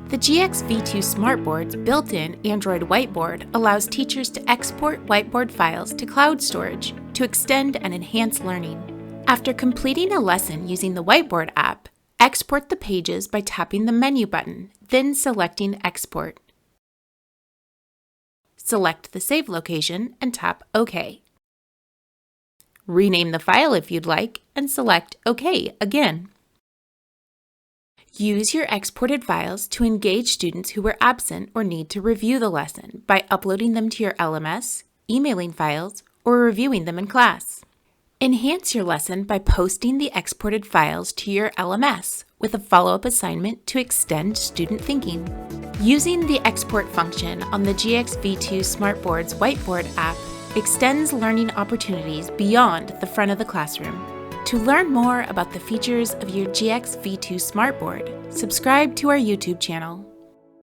The GX-V2 smartboard's built-in Android whiteboard allows teachers to export whiteboard files to cloud storage to extend and enhance learning. After completing a lesson using the whiteboard app, export the pages by tapping the menu button, then selecting Export. Select the save location and tap OK. Rename the file if you'd like and select OK again. Use your exported files to engage students who were absent or need to review the lesson by uploading them to your LMS, emailing files, or reviewing them in class. Enhance your lesson by posting the exported files to your LMS with a follow-up assignment to extend student thinking. Using the export function on the GX-V2 Smartboard's Whiteboard app extends learning opportunities beyond the front of the classroom. To learn more about the features of your GX-V2 Smartboard, subscribe to our YouTube channel.